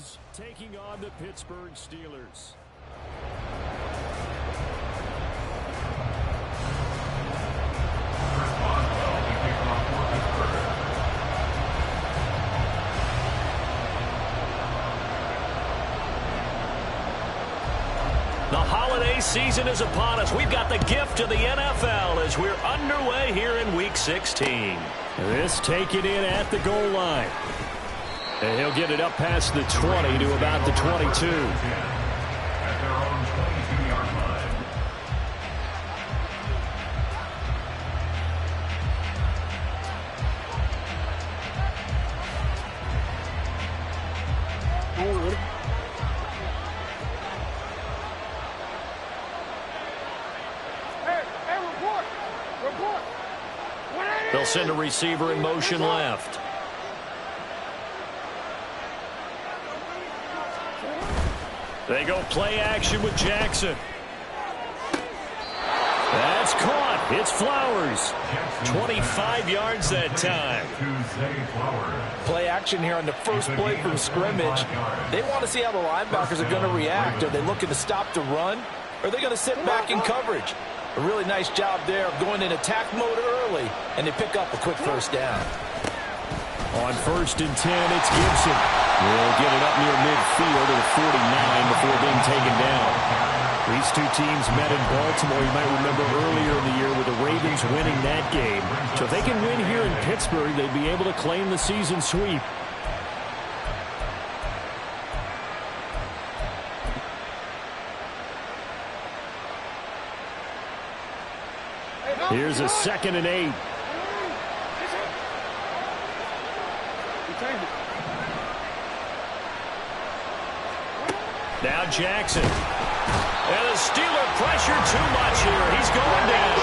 Bengals taking on the Pittsburgh Steelers. The holiday season is upon us. We've got the gift of the NFL as we're underway here in Week 16. This taken in at the goal line. And he'll get it up past the 20 to about the 22. At their own 22-yard line. They'll send a receiver in motion left. They go play action with Jackson. That's caught. It's Flowers. 25 yards that time. Play action here on the first play from scrimmage. They want to see how the linebackers are going to react. Are they looking to stop the run? Or are they going to sit back in coverage? A really nice job there of going in attack mode early, and they pick up a quick first down. On 1st and 10, it's Gibson. He'll get it up near midfield to the 49 before being taken down. These two teams met in Baltimore, you might remember, earlier in the year with the Ravens winning that game. So if they can win here in Pittsburgh, they'd be able to claim the season sweep. Here's a 2nd and 8. Now Jackson. And the Steeler pressure too much here. He's going down.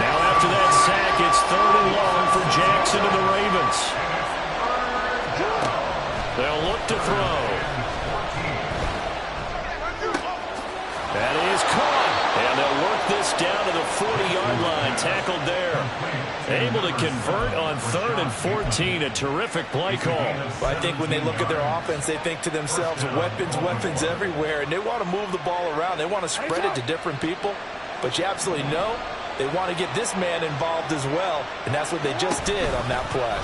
Now after that sack, it's 3rd and long for Jackson and the Ravens. They'll look to throw. That is caught. And they'll work this down to the 40-yard line. Tackled there. Able to convert on 3rd and 14. A terrific play call. Well, I think when they look at their offense, they think to themselves, weapons, weapons everywhere. And they want to move the ball around. They want to spread it to different people. But you absolutely know they want to get this man involved as well. And that's what they just did on that play.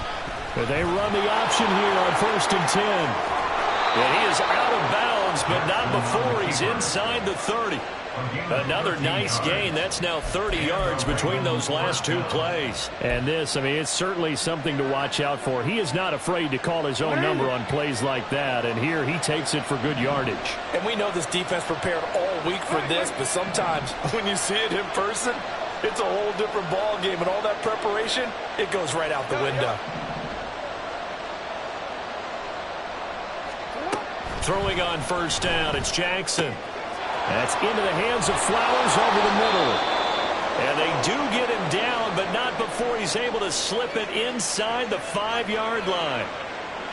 But they run the option here on 1st and 10. And he is out of bounds, but not before he's inside the 30. Another nice gain. That's now 30 yards between those last two plays. And this, I mean, it's certainly something to watch out for. He is not afraid to call his own number on plays like that. And here he takes it for good yardage. And we know this defense prepared all week for this, but sometimes when you see it in person, it's a whole different ball game. And all that preparation, it goes right out the window. Throwing on 1st down, it's Jackson. That's into the hands of Flowers over the middle. And they do get him down, but not before he's able to slip it inside the 5-yard line.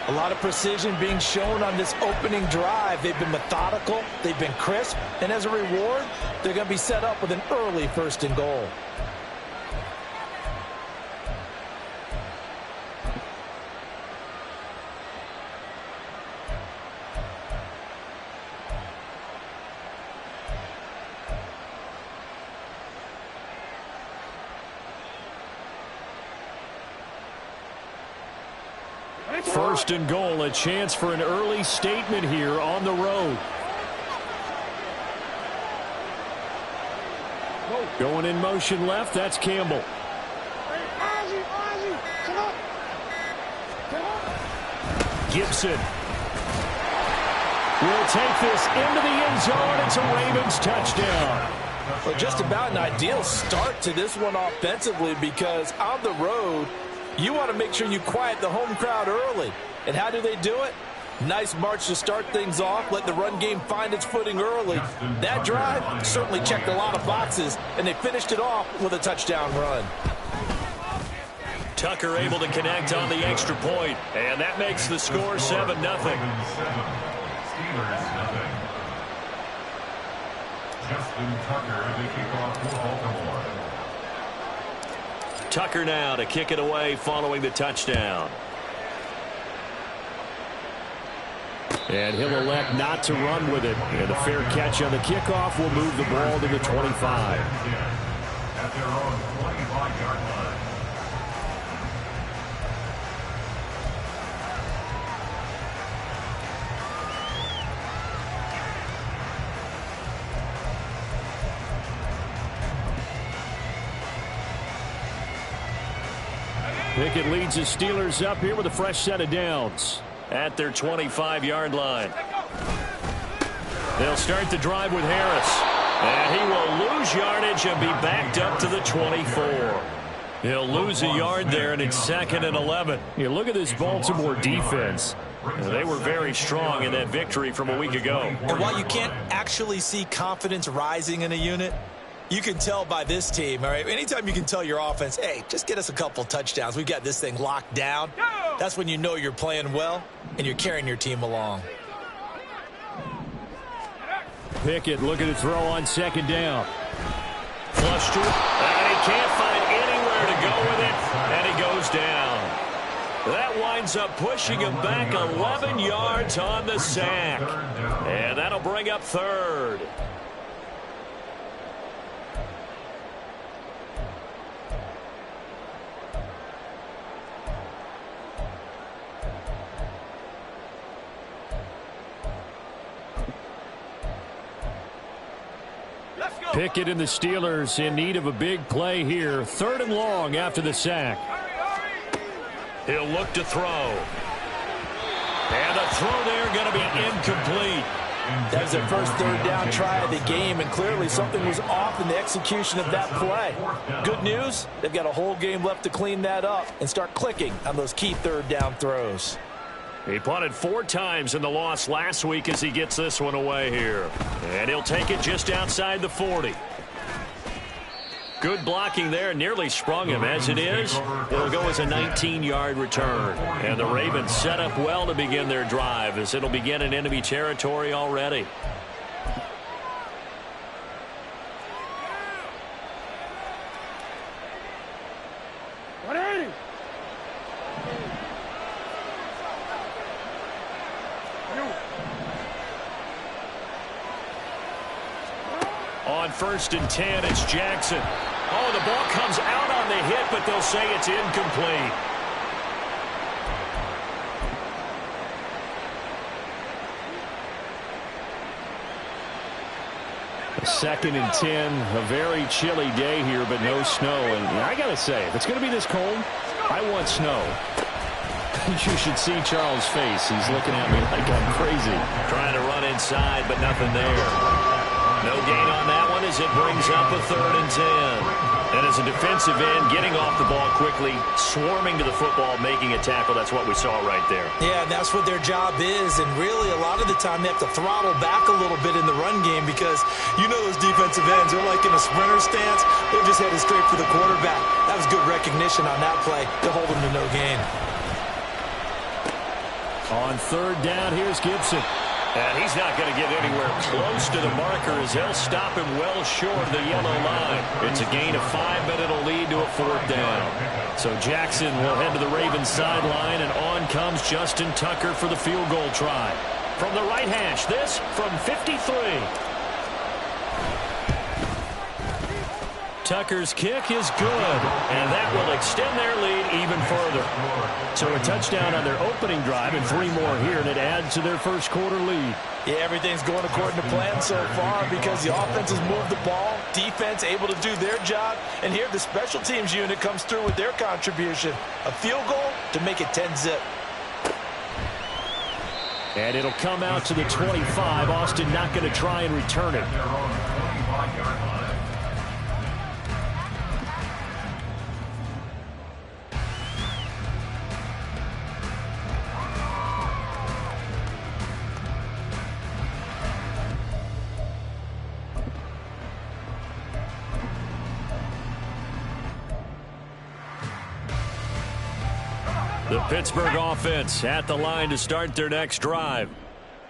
A lot of precision being shown on this opening drive. They've been methodical, they've been crisp, and as a reward, they're going to be set up with an early 1st and goal. First and goal, a chance for an early statement here on the road. Going in motion left, that's Campbell. Gibson will take this into the end zone. It's a Ravens touchdown. Well, just about an ideal start to this one offensively, because on the road, you want to make sure you quiet the home crowd early. And how do they do it? Nice march to start things off. Let the run game find its footing early. That drive certainly checked a lot of boxes, and they finished it off with a touchdown run. Tucker able to connect on the extra point, and that makes the score 7-0. Justin Tucker, the kickoff for Baltimore. Tucker now to kick it away following the touchdown. And he'll elect not to run with it. And a fair catch on the kickoff will move the ball to the 25. At their own 25-yard line. Pickett leads the Steelers up here with a fresh set of downs. At their 25-yard line. They'll start the drive with Harris. And he will lose yardage and be backed up to the 24. He'll lose a yard there, and it's 2nd and 11. You look at this Baltimore defense. They were very strong in that victory from a week ago. And while you can't actually see confidence rising in a unit, you can tell by this team, all right? Anytime you can tell your offense, hey, just get us a couple touchdowns. We've got this thing locked down. That's when you know you're playing well and you're carrying your team along. Pickett looking to throw on 2nd down. Flushed to it, and he can't find anywhere to go with it, and he goes down. That winds up pushing him back 11 yards on the sack. And that'll bring up 3rd. Pickett and the Steelers in need of a big play here. 3rd and long after the sack. He'll look to throw. And the throw there going to be incomplete. That was their first 3rd down try of the game, and clearly something was off in the execution of that play. Good news, they've got a whole game left to clean that up and start clicking on those key 3rd down throws. He punted 4 times in the loss last week as he gets this one away here. And he'll take it just outside the 40. Good blocking there, nearly sprung him. As it is, it'll go as a 19-yard return. And the Ravens set up well to begin their drive as it'll begin in enemy territory already. On 1st and 10, it's Jackson. Oh, the ball comes out on the hit, but they'll say it's incomplete. Second and 10, a very chilly day here, but no snow. And I got to say, if it's going to be this cold, I want snow. You should see Charles' face. He's looking at me like I'm crazy. Trying to run inside, but nothing there. No gain on that one as it brings up a 3rd and 10. And as a defensive end, getting off the ball quickly, swarming to the football, making a tackle. That's what we saw right there. Yeah, that's what their job is. And really, a lot of the time, they have to throttle back a little bit in the run game because you know those defensive ends, they're like in a sprinter stance. They're just headed straight for the quarterback. That was good recognition on that play to hold them to no gain. On 3rd down, here's Gibson. And he's not going to get anywhere close to the marker as they'll stop him well short of the yellow line. It's a gain of 5, but it'll lead to a 4th down. So Jackson will head to the Ravens sideline, and on comes Justin Tucker for the field goal try. From the right hash, this from 53. Tucker's kick is good, and that will extend their lead even further. So a touchdown on their opening drive and 3 more here, and it adds to their first quarter lead. Yeah, everything's going according to plan so far because the offense has moved the ball, defense able to do their job, and here the special teams unit comes through with their contribution. A field goal to make it 10-zip. And it'll come out to the 25. Austin not going to try and return it. The Pittsburgh offense at the line to start their next drive.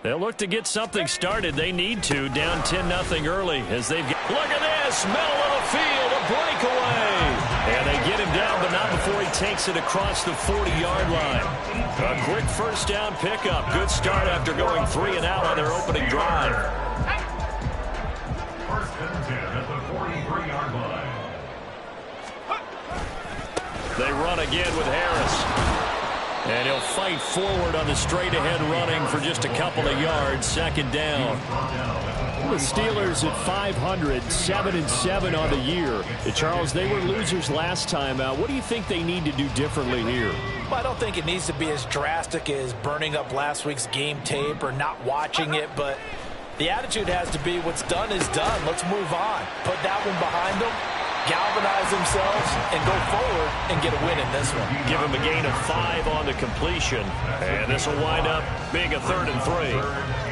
They'll look to get something started. They need to. Down 10-0 early as they've got... Look at this. Middle of the field. A breakaway. And they get him down, but not before he takes it across the 40-yard line. A quick first down pickup. Good start after going 3 and out on their opening drive. First and 10 at the 43-yard line. They run again with Harris. And he'll fight forward on the straight-ahead running for just a couple of yards. Second down. The Steelers at 500, 7-7 on the year. Charles, they were losers last time out. What do you think they need to do differently here? Well, I don't think it needs to be as drastic as burning up last week's game tape or not watching it, but the attitude has to be what's done is done. Let's move on. Put that one behind them, galvanize themselves, and go forward and get a win in this one. Give them a gain of 5 on the completion, and this will wind up being a 3rd and 3.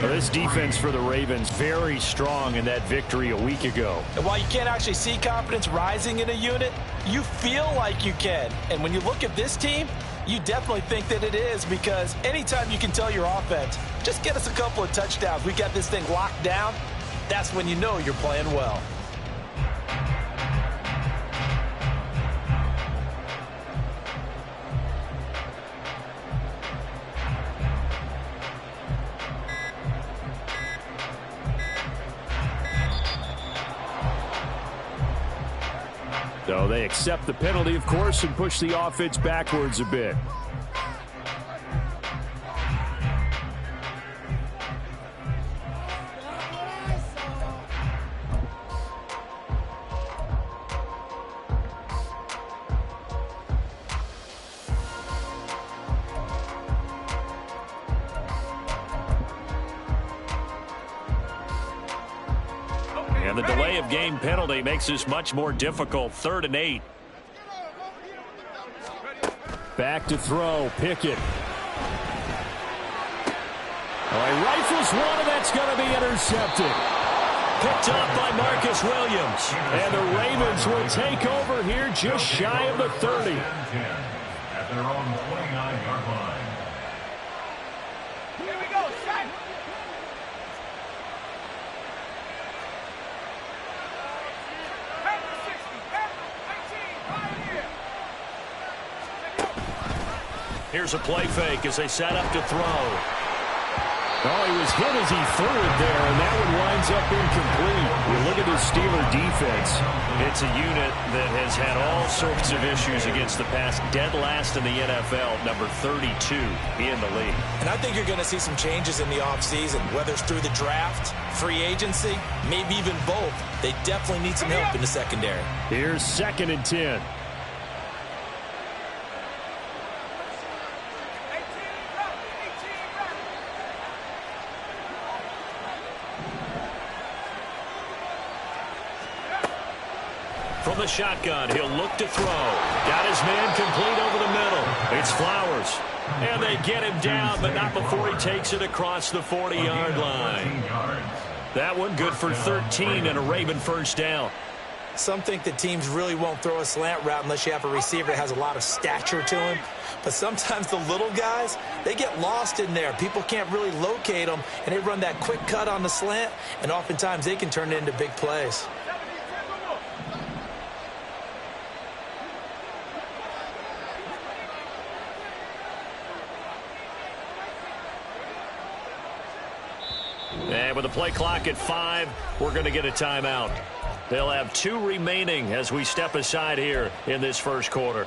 Well, this defense for the Ravens very strong in that victory a week ago. And while you can't actually see confidence rising in a unit, you feel like you can. And when you look at this team, you definitely think that it is, because anytime you can tell your offense, just get us a couple of touchdowns, we got this thing locked down, that's when you know you're playing well. So they accept the penalty, of course, and push the offense backwards a bit. And the delay of game penalty makes this much more difficult. 3rd and 8. Back to throw. Pickett. Oh, he rifles one, and that's going to be intercepted. Picked up by Marcus Williams. And the Ravens will take over here just shy of the 30. At their own 29-yard line. Here we go, set. Here's a play fake as they set up to throw. Oh, he was hit as he threw it there, and that one winds up incomplete. You look at this Steeler defense. It's a unit that has had all sorts of issues against the pass. Dead last in the NFL, number 32 in the league. And I think you're going to see some changes in the offseason, whether it's through the draft, free agency, maybe even both. They definitely need some help in the secondary. Here's 2nd and 10. From the shotgun, he'll look to throw. Got his man complete over the middle. It's Flowers. And they get him down, but not before he takes it across the 40-yard line. That one good for 13 and a Raven first down. Some think that teams really won't throw a slant route unless you have a receiver that has a lot of stature to him. But sometimes the little guys, they get lost in there. People can't really locate them, and they run that quick cut on the slant, and oftentimes they can turn it into big plays. And with the play clock at 5, we're going to get a timeout. They'll have 2 remaining as we step aside here in this first quarter.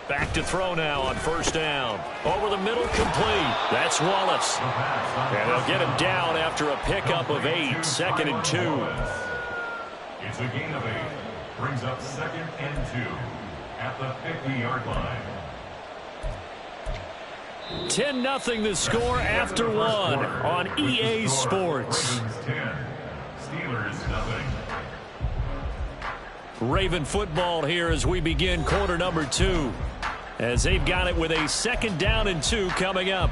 Back to throw now on first down. Over the middle, complete. That's Wallace. And they'll get him down after a pickup of 8. 2nd and 2. It's a gain of 8. Brings up 2nd and 2 at the 50-yard line. 10-0 the score after 1 on EA Sports. Ravens 10, Steelers 0. Raven football here as we begin quarter number 2. As they've got it with a 2nd down and 2 coming up.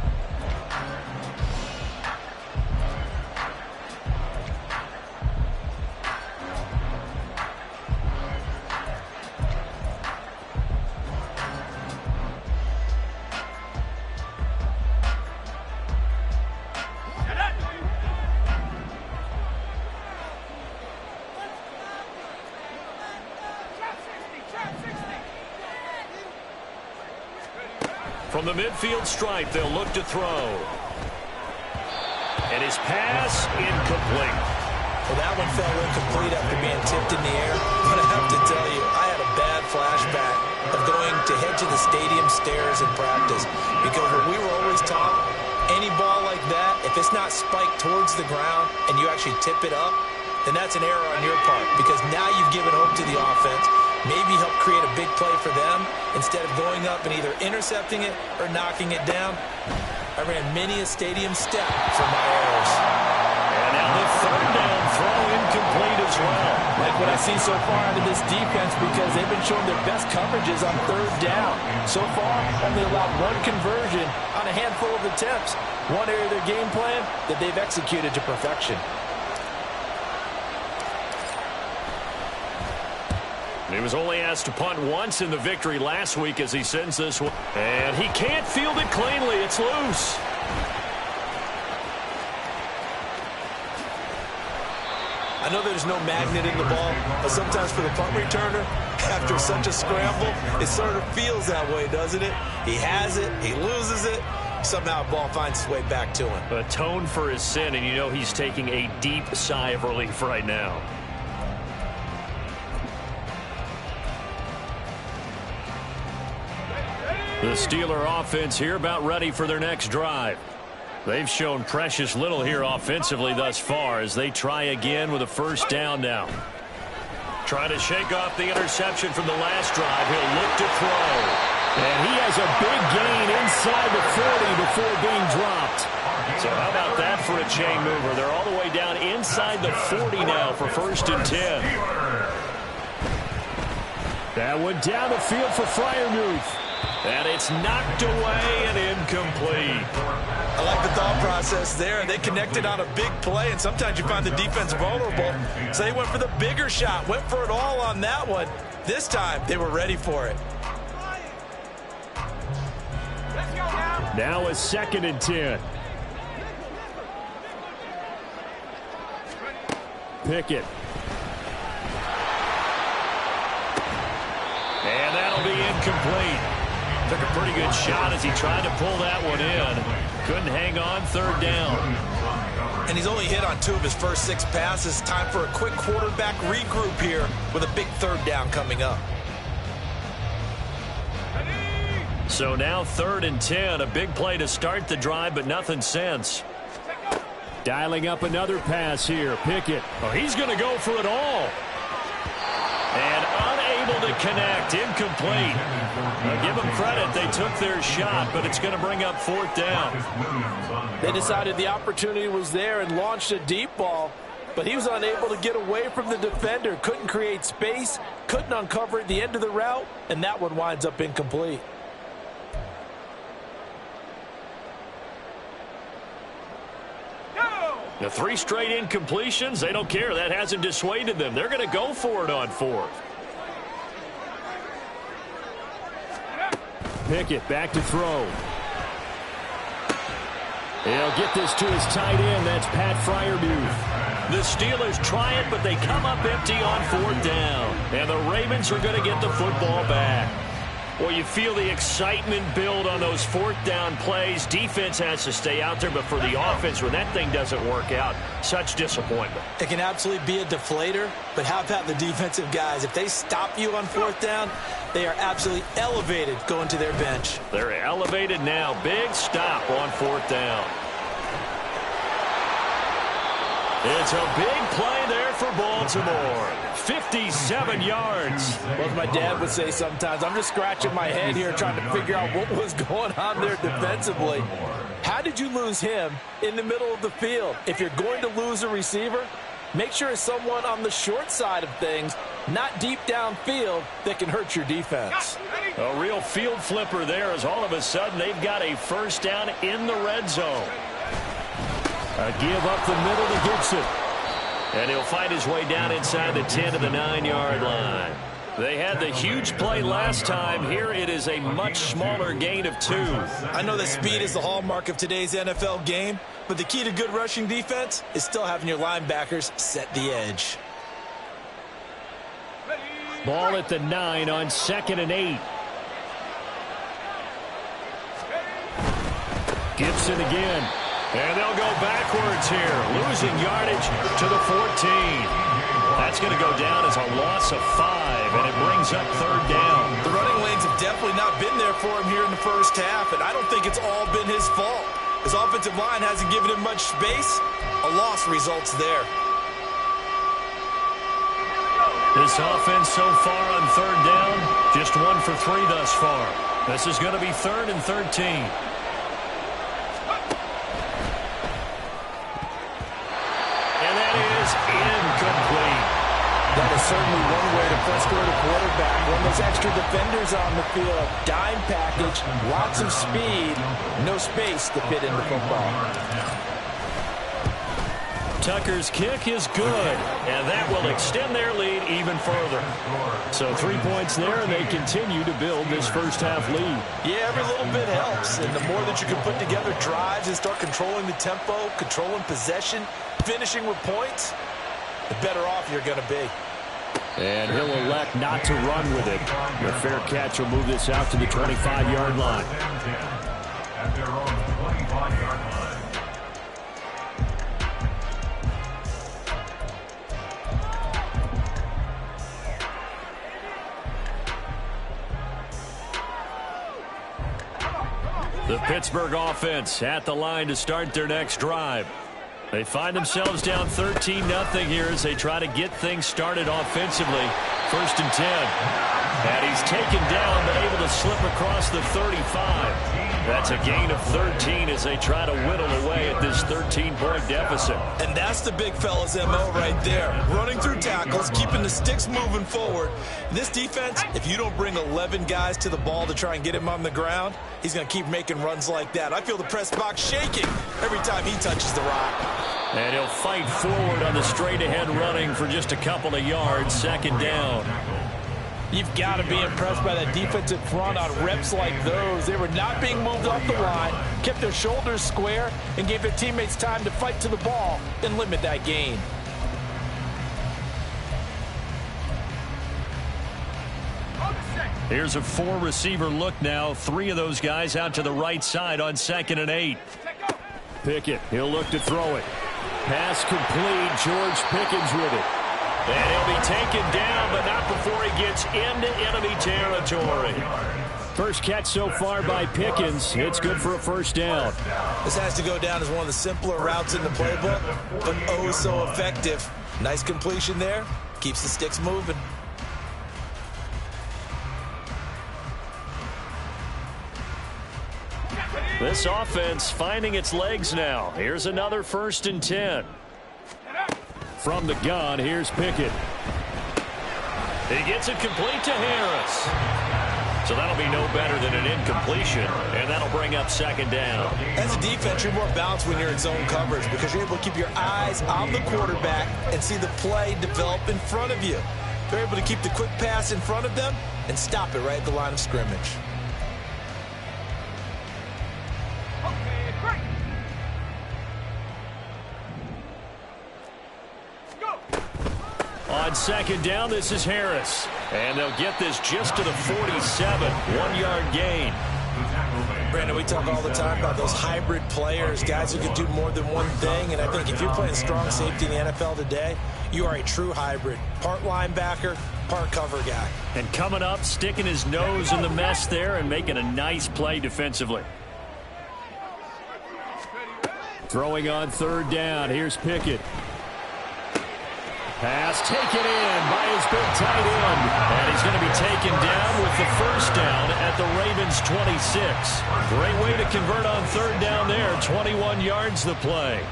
From the midfield stripe, they'll look to throw. And his pass incomplete. Well, that one fell incomplete after being tipped in the air. But I have to tell you, I had a bad flashback of going to head to the stadium stairs in practice. Because what we were always taught, any ball like that, if it's not spiked towards the ground and you actually tip it up, then that's an error on your part. Because now you've given hope to the offense. Maybe help create a big play for them instead of going up and either intercepting it or knocking it down. I ran many a stadium step for my errors. And now the 3rd down throw incomplete as well. Like what I see so far out of this defense, because they've been showing their best coverages on 3rd down. So far, only allowed 1 conversion on a handful of attempts. One area of their game plan that they've executed to perfection. He was only asked to punt once in the victory last week as he sends this one. And he can't field it cleanly. It's loose. I know there's no magnet in the ball, but sometimes for the punt returner, after such a scramble, it sort of feels that way, doesn't it? He has it, he loses it, somehow the ball finds its way back to him. Atone for his sin, and you know he's taking a deep sigh of relief right now. The Steeler offense here about ready for their next drive. They've shown precious little here offensively thus far as they try again with a 1st down now. Trying to shake off the interception from the last drive. He'll look to throw. And he has a big gain inside the 40 before being dropped. So how about that for a chain mover? They're all the way down inside the 40 now for 1st and 10. That one down the field for Freiermuth. And it's knocked away and incomplete. I like the thought process there. They connected on a big play, and sometimes you find the defense vulnerable. So they went for the bigger shot, went for it all on that one. This time, they were ready for it. Now a 2nd and 10. Pickett. And that'll be incomplete. Took a pretty good shot as he tried to pull that one in. Couldn't hang on 3rd down. And he's only hit on 2 of his first 6 passes. Time for a quick quarterback regroup here with a big 3rd down coming up. So now 3rd and 10. A big play to start the drive, but nothing since. Dialing up another pass here. Pickett. Oh, he's going to go for it all. And unable to connect. Incomplete. Now, give them credit. They took their shot, but it's going to bring up 4th down. They decided the opportunity was there and launched a deep ball, but he was unable to get away from the defender. Couldn't create space, couldn't uncover at the end of the route, and that one winds up incomplete. The 3 straight incompletions, they don't care. That hasn't dissuaded them. They're going to go for it on 4th. Pickett back to throw. He'll get this to his tight end. That's Pat Freiermuth. The Steelers try it, but they come up empty on 4th down. And the Ravens are going to get the football back. Well, you feel the excitement build on those 4th down plays. Defense has to stay out there, but for the offense, when that thing doesn't work out, such disappointment. It can absolutely be a deflator, but how about the defensive guys? If they stop you on 4th down, they are absolutely elevated going to their bench. They're elevated now. Big stop on 4th down. It's a big play there for Baltimore. 57 yards. Well, as my dad would say sometimes, I'm just scratching my head here trying to figure out what was going on there defensively. How did you lose him in the middle of the field? If you're going to lose a receiver, make sure it's someone on the short side of things not deep downfield, that can hurt your defense. A real field flipper there as all of a sudden they've got a first down in the red zone. A give up the middle to Gibson. And he'll find his way down inside the 10 to the 9-yard line. They had the huge play last time. Here it is a much smaller gain of 2. I know that speed is the hallmark of today's NFL game, but the key to good rushing defense is still having your linebackers set the edge. Ball at the 9 on 2nd and 8. Gibson again. And they'll go backwards here, losing yardage to the 14. That's going to go down as a loss of 5, and it brings up 3rd down. The running lanes have definitely not been there for him here in the first half, and I don't think it's all been his fault. His offensive line hasn't given him much space. A loss results there. This offense so far on 3rd down, just 1 for 3 thus far. This is going to be 3rd and 13. Incomplete. That is certainly one way to frustrate a quarterback. When there's extra defenders on the field, dime package, lots of speed, no space to fit into football. Tucker's kick is good, and that will extend their lead even further. So 3 points there, and they continue to build this first half lead. Yeah, every little bit helps, and the more that you can put together drives and start controlling the tempo, controlling possession, finishing with points, the better off you're going to be. And he'll elect not to run with it. The fair catch will move this out to the 25-yard line. At their own 25-yard line. The Pittsburgh offense at the line to start their next drive. They find themselves down 13-0 here as they try to get things started offensively. 1st and 10. And he's taken down but able to slip across the 35. That's a gain of 13 as they try to whittle away at this 13-point deficit. And that's the big fella's MO right there. Running through tackles, keeping the sticks moving forward. This defense, if you don't bring 11 guys to the ball to try and get him on the ground, he's going to keep making runs like that. I feel the press box shaking every time he touches the rock. And he'll fight forward on the straight-ahead running for just a couple of yards. 2nd down. You've got to be impressed by that defensive front on reps like those. They were not being moved off the line, kept their shoulders square, and gave their teammates time to fight to the ball and limit that gain. Here's a 4-receiver look now. 3 of those guys out to the right side on 2nd and 8. Pickett, he'll look to throw it. Pass complete. George Pickens with it. And he'll be taken down, but not before he gets into enemy territory. First catch so far by Pickens. It's good for a 1st down. This has to go down as one of the simpler routes in the playbook, but oh so effective. Nice completion there. Keeps the sticks moving. This offense finding its legs now. Here's another 1st and 10. From the gun, here's Pickett. He gets it complete to Harris. So that'll be no better than an incompletion, and that'll bring up 2nd down. As a defense, you're more balanced when you're in zone coverage because you're able to keep your eyes on the quarterback and see the play develop in front of you. They're able to keep the quick pass in front of them and stop it right at the line of scrimmage. On 2nd down, this is Harris. And they'll get this just to the 47. 1-yard gain. Brandon, we talk all the time about those hybrid players, guys who can do more than one thing. And I think if you're playing strong safety in the NFL today, you are a true hybrid. Part linebacker, part cover guy. And coming up, sticking his nose in the mess there and making a nice play defensively. Throwing on 3rd down. Here's Pickett. Pass taken in by his big tight end. And he's going to be taken down with the 1st down at the Ravens 26. Great way to convert on 3rd down there. 21 yards the play.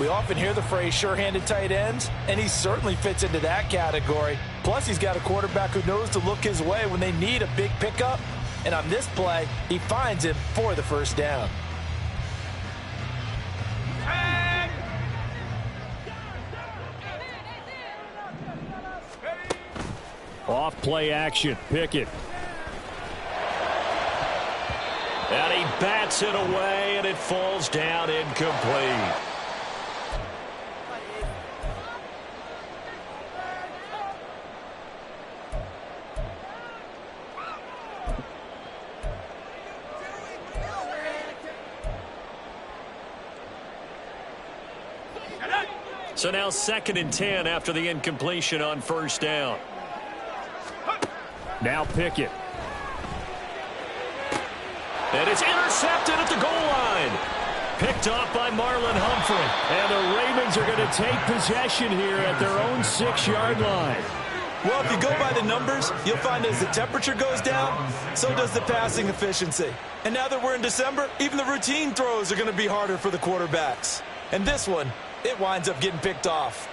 We often hear the phrase sure-handed tight ends, and he certainly fits into that category. Plus, he's got a quarterback who knows to look his way when they need a big pickup. And on this play, he finds him for the first down. Off play action. Pickett. And he bats it away, and it falls down incomplete. So now 2nd and 10 after the incompletion on first down. Now Pickett. And it's intercepted at the goal line. Picked off by Marlon Humphrey. And the Ravens are going to take possession here at their own 6-yard line. Well, if you go by the numbers, you'll find as the temperature goes down, so does the passing efficiency. And now that we're in December, even the routine throws are going to be harder for the quarterbacks. And this one, it winds up getting picked off.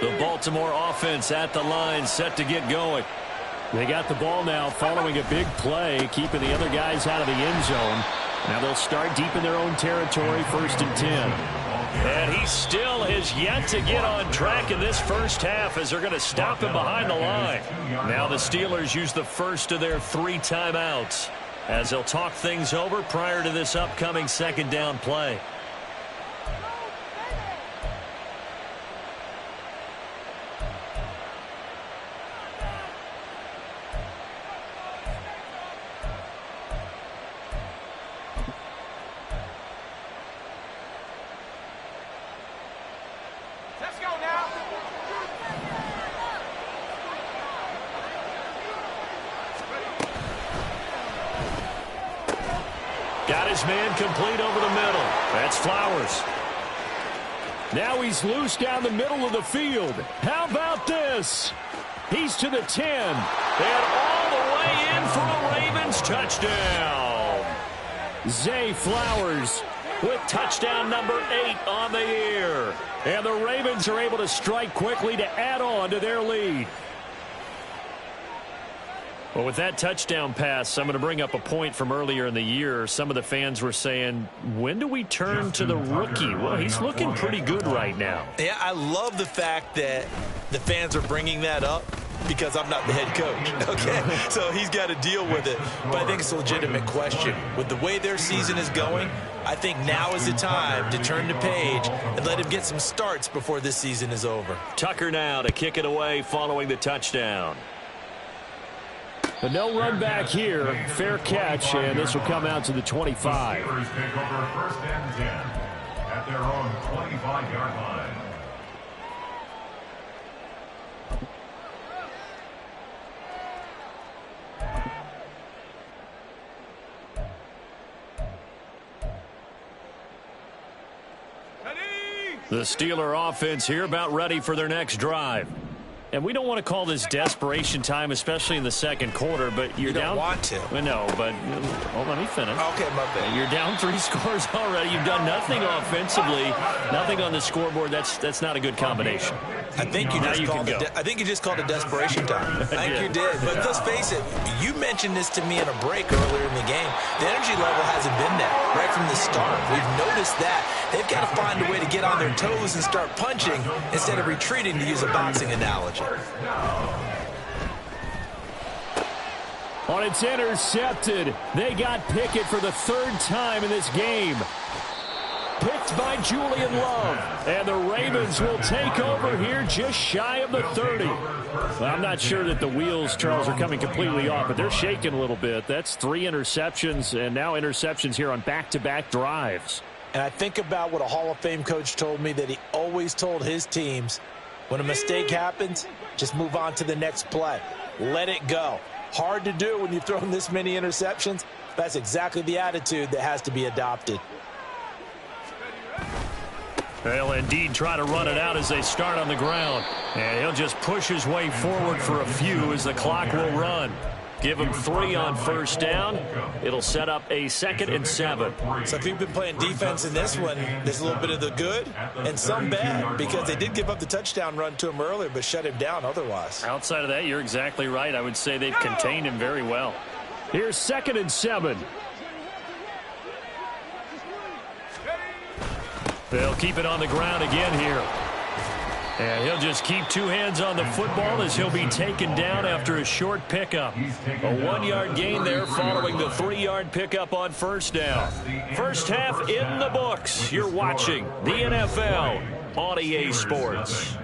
The Baltimore offense at the line, set to get going. They got the ball now following a big play, keeping the other guys out of the end zone. Now they'll start deep in their own territory, 1st and 10. And he still has yet to get on track in this first half as they're going to stop him behind the line. Now the Steelers use the first of their 3 timeouts as they'll talk things over prior to this upcoming 2nd down play. Got his man complete over the middle. That's Flowers. Now he's loose down the middle of the field. How about this? He's to the 10. And all the way in for a Ravens touchdown. Zay Flowers with touchdown number 8 on the year. And the Ravens are able to strike quickly to add on to their lead. Well, with that touchdown pass, I'm going to bring up a point from earlier in the year. Some of the fans were saying, when do we turn to the rookie? Well, he's looking pretty good right now. Yeah, I love the fact that the fans are bringing that up because I'm not the head coach, okay? So he's got to deal with it. But I think it's a legitimate question. With the way their season is going, I think now is the time to turn the page and let him get some starts before this season is over. Tucker now to kick it away following the touchdown. But no run back here. Fair catch, and this will come out to the 25. The Steelers take over 1st and 10 at their own 25-yard line. The Steeler offense here about ready for their next drive. And we don't want to call this desperation time, especially in the 2nd quarter, but you're down. You don't want to. No, but let me finish. Okay, my bad. You're down 3 scores already. You've done nothing offensively, nothing on the scoreboard. That's not a good combination. I think you just called it desperation time. I think you did. But let's face it, you mentioned this to me in a break earlier in the game. The energy level hasn't been there right from the start. We've noticed that. They've got to find a way to get on their toes and start punching instead of retreating, to use a boxing analogy. On it's intercepted. They got Pickett for the 3rd time in this game. Picked by Julian Love. And the Ravens will take over here just shy of the 30. Well, I'm not sure that the wheels, Charles, are coming completely off, but they're shaking a little bit. That's 3 interceptions, and now interceptions here on back-to-back drives. And I think about what a Hall of Fame coach told me, that he always told his teams, when a mistake happens, just move on to the next play. Let it go. Hard to do when you've thrown this many interceptions. That's exactly the attitude that has to be adopted. They'll indeed try to run it out as they start on the ground. And he'll just push his way forward for a few as the clock will run. Give him 3 on first down. It'll set up a 2nd and 7. So if you've been playing defense in this one, there's a little bit of the good and some bad because they did give up the touchdown run to him earlier but shut him down otherwise. Outside of that, you're exactly right. I would say they've contained him very well. Here's 2nd and 7. They'll keep it on the ground again here. And he'll just keep 2 hands on the football as he'll be taken down after a short pickup. A 1-yard gain there following the 3-yard pickup on first down. First half in the books. You're watching the NFL on EA Sports.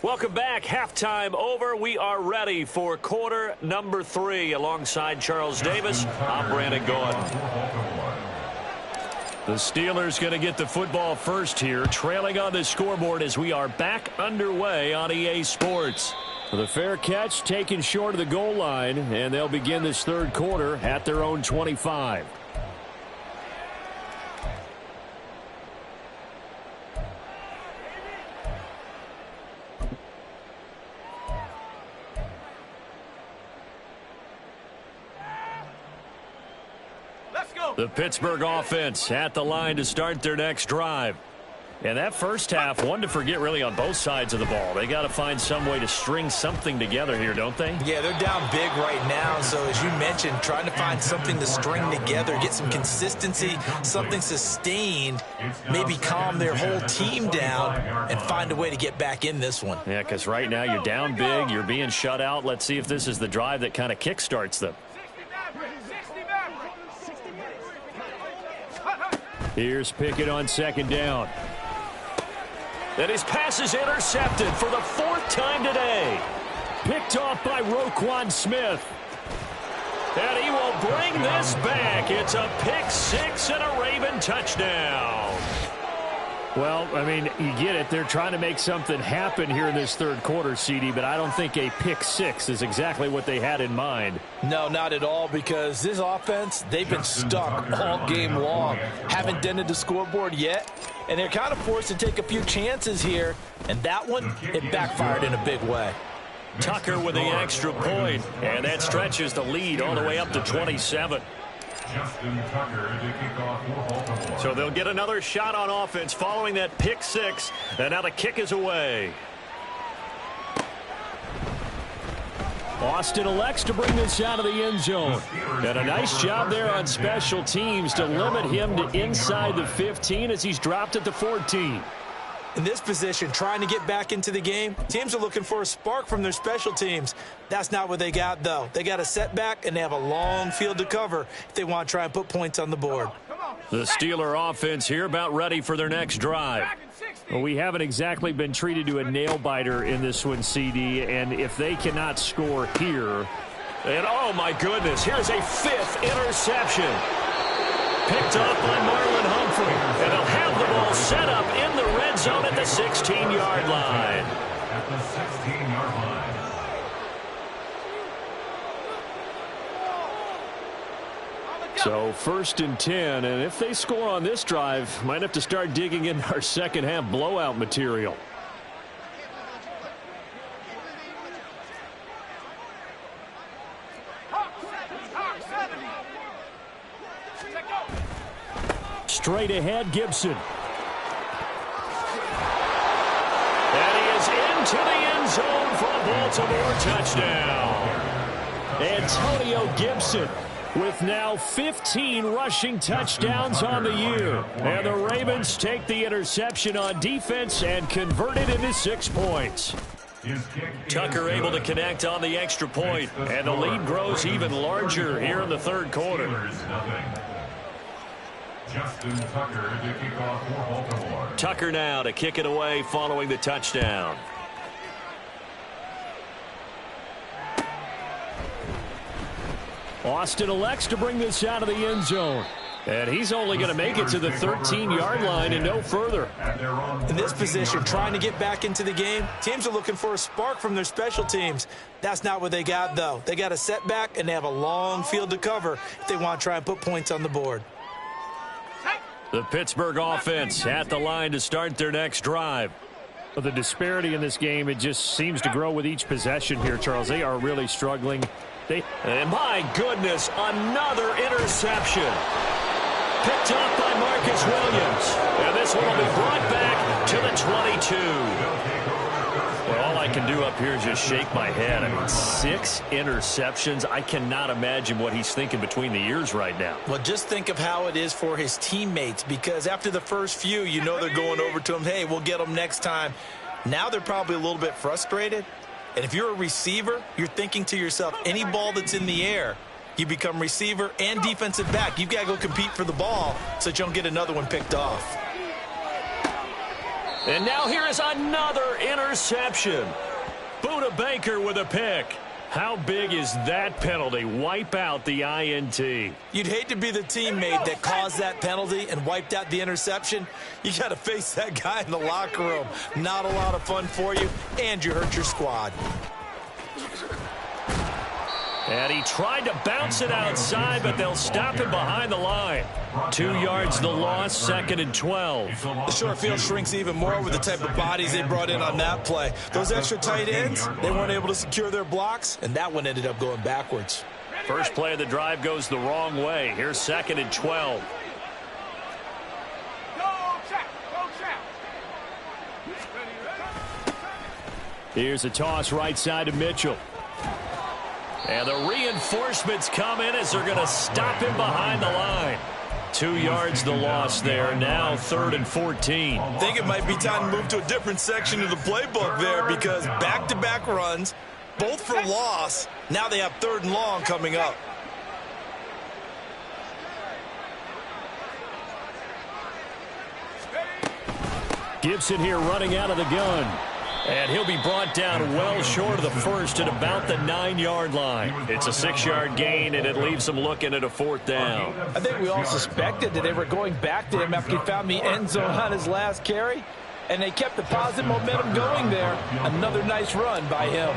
Welcome back. Halftime over. We are ready for quarter number 3. Alongside Charles Davis, I'm Brandon Gaudin. The Steelers going to get the football first here, trailing on the scoreboard as we are back underway on EA Sports. The fair catch taken short of the goal line, and they'll begin this third quarter at their own 25. The Pittsburgh offense at the line to start their next drive. And that first half, one to forget really on both sides of the ball. They got to find some way to string something together here, don't they? Yeah, they're down big right now. So as you mentioned, trying to find something to string together, get some consistency, something sustained, maybe calm their whole team down and find a way to get back in this one. Yeah, because right now you're down big, you're being shut out. Let's see if this is the drive that kind of kickstarts them. Here's Pickett on 2nd down. And his pass is intercepted for the 4th time today. Picked off by Roquan Smith. And he will bring this back. It's a pick 6 and a Raven touchdown. Well, I mean, you get it. They're trying to make something happen here in this third quarter, CD, but I don't think a pick 6 is exactly what they had in mind. No, not at all, because this offense, they've been stuck all game long. Haven't dented the scoreboard yet, and they're kind of forced to take a few chances here, and that one, it backfired in a big way. Tucker with the extra point, and that stretches the lead all the way up to 27. Justin Tucker to kick off for Baltimore. So they'll get another shot on offense following that pick 6, and now the kick is away. Austin elects to bring this out of the end zone. And a nice job there on special teams to limit him to inside the 15 as he's dropped at the 14. In this position, trying to get back into the game, teams are looking for a spark from their special teams. That's not what they got, though. They got a setback, and they have a long field to cover if they want to try and put points on the board. The Steeler offense here about ready for their next drive. Well, we haven't exactly been treated to a nail-biter in this one, CD, and if they cannot score here, and oh my goodness, here's a 5th interception. Picked off by Marlon Humphrey, and they'll have the ball set up in the red zone at the 16-yard line. At the 16-yard line. So 1st and 10, and if they score on this drive, might have to start digging in our second half blowout material. Straight ahead, Gibson. And he is into the end zone for a Baltimore touchdown. Antonio Gibson with now 15 rushing touchdowns on the year. And the Ravens take the interception on defense and convert it into 6 points. Tucker able to connect on the extra point, and the lead grows even larger here in the third quarter. Justin Tucker to kick off for Baltimore. Tucker now to kick it away following the touchdown. Austin elects to bring this out of the end zone. And he's only going to make it to the 13-yard line and no further. In this position, trying to get back into the game, teams are looking for a spark from their special teams. That's not what they got, though. They got a setback, and they have a long field to cover if they want to try and put points on the board. The Pittsburgh offense at the line to start their next drive. Well, the disparity in this game, it just seems to grow with each possession here, Charles. They are really struggling. And my goodness, another interception. Picked off by Marcus Williams. And this one will be brought back to the 22. Well, all I can do up here is just shake my head. I mean, 6 interceptions. I cannot imagine what he's thinking between the ears right now. Well, just think of how it is for his teammates, because after the first few, you know they're going over to him, hey, we'll get them next time. Now they're probably a little bit frustrated. And if you're a receiver, you're thinking to yourself, any ball that's in the air, you become receiver and defensive back. You've got to go compete for the ball so that you don't get another one picked off. And now here is another interception. Buda Baker with a pick. How big is that penalty? Wipe out the INT. You'd hate to be the teammate that caused that penalty and wiped out the interception. You got to face that guy in the locker room. Not a lot of fun for you, and you hurt your squad. And he tried to bounce it outside, but they'll stop him behind the line. 2 yards the loss, 2nd and 12. The short field shrinks even more with the type of bodies they brought in on that play. Those extra tight ends, they weren't able to secure their blocks, and that one ended up going backwards. First play of the drive goes the wrong way. Here's 2nd and 12. Here's a toss right side to Mitchell. And the reinforcements come in as they're going to stop him behind the line. 2 yards the loss there. Now 3rd and 14. I think it might be time to move to a different section of the playbook there, because back-to-back runs, both for loss. Now they have 3rd and long coming up. Gibson here running out of the gun. And he'll be brought down well short of the first at about the 9-yard line. It's a 6-yard gain, and it leaves them looking at a 4th down. I think we all suspected that they were going back to him after he found the end zone on his last carry, and they kept the positive momentum going there. Another nice run by him.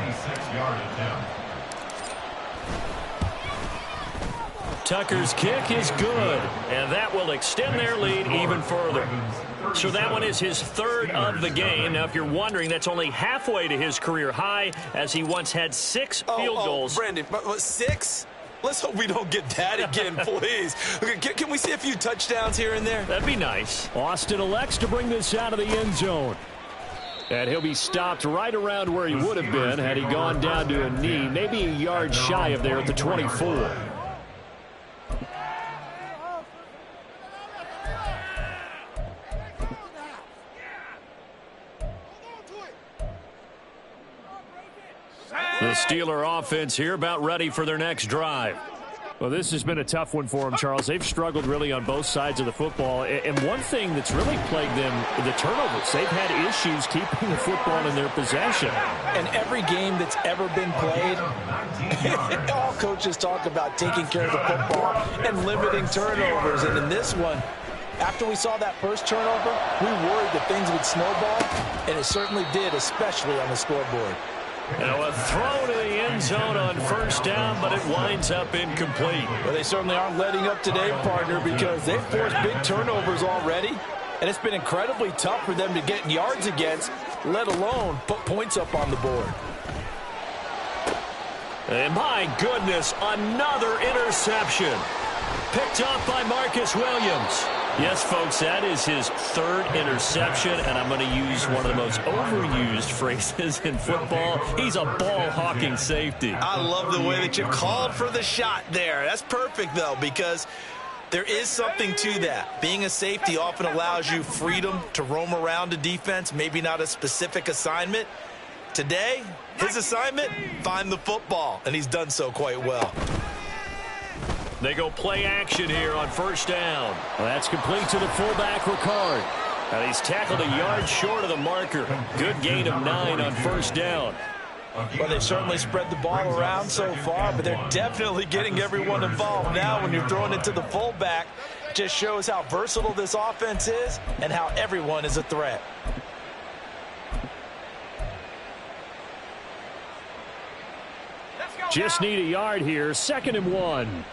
Tucker's kick is good, and that will extend their lead even further. So that one is his 3rd of the game. Now, if you're wondering, that's only halfway to his career high, as he once had 6 field goals. Brandon, 6? Let's hope we don't get that again, please. Okay, can we see a few touchdowns here and there? That'd be nice. Austin elects to bring this out of the end zone. And he'll be stopped right around where he would have been had he gone down to a knee, maybe a yard shy of there at the 24. The Steeler offense here about ready for their next drive. Well, this has been a tough one for them, Charles. They've struggled really on both sides of the football. And one thing that's really plagued them, the turnovers. They've had issues keeping the football in their possession. And every game that's ever been played, all coaches talk about taking care of the football and limiting turnovers. And in this one, after we saw that first turnover, we worried that things would snowball, and it certainly did, especially on the scoreboard. Now a throw to the end zone on 1st down, but it winds up incomplete. Well, they certainly aren't letting up today, partner, because they've forced big turnovers already, and it's been incredibly tough for them to get yards against, let alone put points up on the board. And my goodness, another interception. Picked off by Marcus Williams. Yes, folks, that is his 3rd interception, and I'm going to use one of the most overused phrases in football. He's a ball-hawking safety. I love the way that you called for the shot there. That's perfect, though, because there is something to that. Being a safety often allows you freedom to roam around a defense, maybe not a specific assignment. Today, his assignment, find the football, and he's done so quite well. They go play action here on 1st down. Well, that's complete to the fullback, Ricard. And he's tackled a yard short of the marker. Good gain of 9 on 1st down. Well, they've certainly spread the ball around so far, but they're definitely getting everyone involved now when you're throwing it to the fullback. just shows how versatile this offense is and how everyone is a threat. Just need a yard here. 2nd and 1.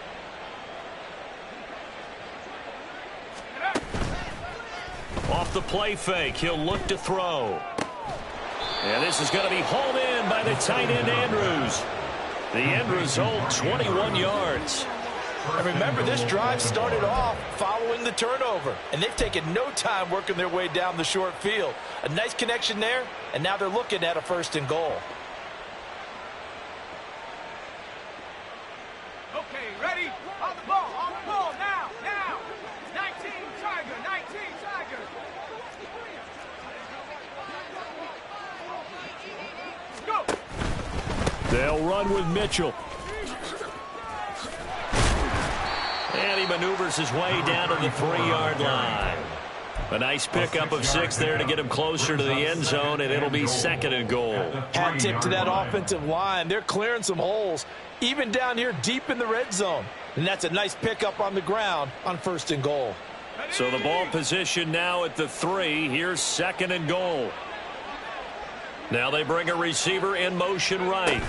Off the play fake, he'll look to throw. And this is going to be hauled in by the tight end, Andrews. The end result, 21 yards. And remember, this drive started off following the turnover, and they've taken no time working their way down the short field. A nice connection there, and now they're looking at a 1st and goal. Okay, ready? On the ball, now, 19, Tiger, 19, Tiger. Go! They'll run with Mitchell. And he maneuvers his way down to the 3-yard line. A nice pickup of 6 there to get him closer to the end zone, and it'll be 2nd and goal. Hat tip to that offensive line. They're clearing some holes, even down here deep in the red zone. And that's a nice pickup on the ground on 1st and goal. So the ball position now at the 3. Here's 2nd and goal. Now they bring a receiver in motion right.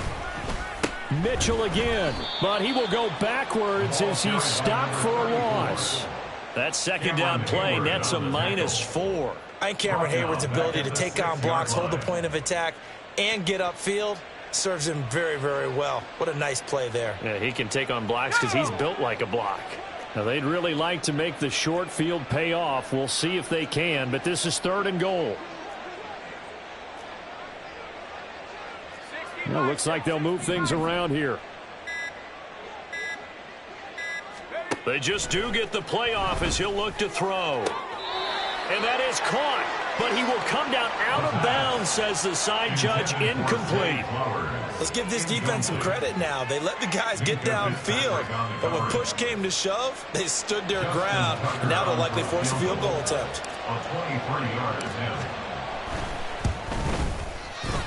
Mitchell again, but he will go backwards as he stopped for a loss. That 2nd down play nets a -4. And Cameron Hayward's ability to take on blocks, hold the point of attack, and get upfield serves him very, very well. What a nice play there. Yeah, he can take on blocks because he's built like a block. Now, they'd really like to make the short field pay off. We'll see if they can, but this is 3rd and goal. Well, looks like they'll move things around here. They just do get the play off as he'll look to throw. And that is caught, but he will come down out of bounds, says the side judge, incomplete. Let's give this defense some credit now. They let the guys get downfield, but when push came to shove, they stood their ground, and now they'll likely force a field goal attempt. A 23-yard attempt.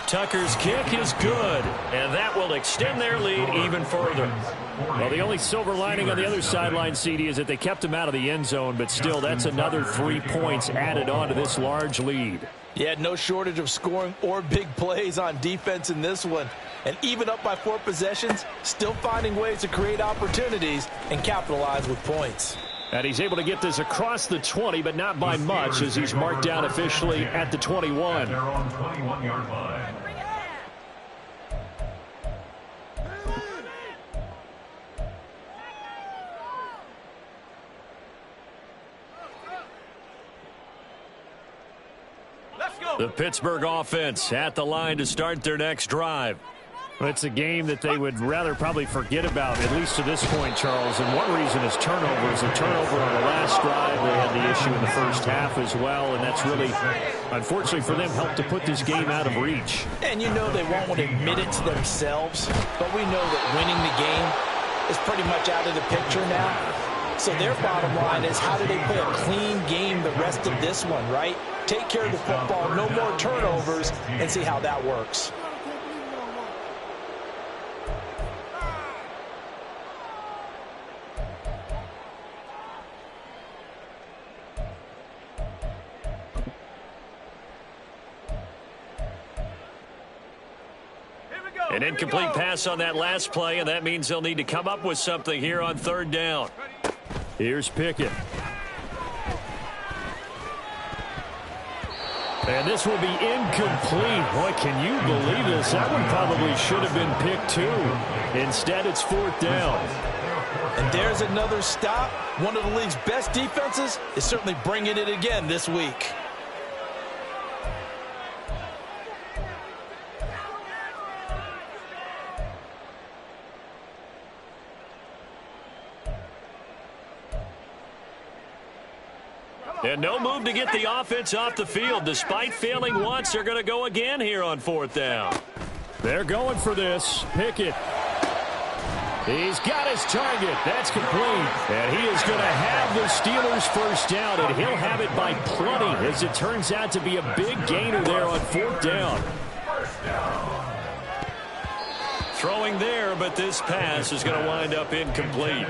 Tucker's kick is good, and that will extend their lead even further. Well, the only silver lining on the other sideline, CD, is that they kept him out of the end zone, but still, that's another 3 points added on to this large lead. Yeah, no shortage of scoring or big plays on defense in this one. And even up by 4 possessions, still finding ways to create opportunities and capitalize with points. And he's able to get this across the 20, but not by much, as he's marked down officially at the 21. They're on 21-yard line. The Pittsburgh offense at the line to start their next drive. Well, it's a game that they would rather probably forget about, at least to this point, Charles. And one reason is turnovers. A turnover on the last drive. They had the issue in the first half as well, and that's really, unfortunately for them, helped to put this game out of reach. And you know they won't want to admit it to themselves, but we know that winning the game is pretty much out of the picture now. So their bottom line is, how do they play a clean game the rest of this one, right? Take care of the football, no more turnovers, and see how that works. An incomplete pass on that last play, and that means they'll need to come up with something here on 3rd down. Here's Pickett. And this will be incomplete. Boy, can you believe this? That one probably should have been picked too. Instead, it's 4th down. And there's another stop. One of the league's best defenses is certainly bringing it again this week. And no move to get the offense off the field. Despite failing once, they're going to go again here on 4th down. They're going for this. Pickett. He's got his target. That's complete. And he is going to have the Steelers' first down, and he'll have it by plenty, as it turns out to be a big gainer there on 4th down. Throwing there, but this pass is going to wind up incomplete.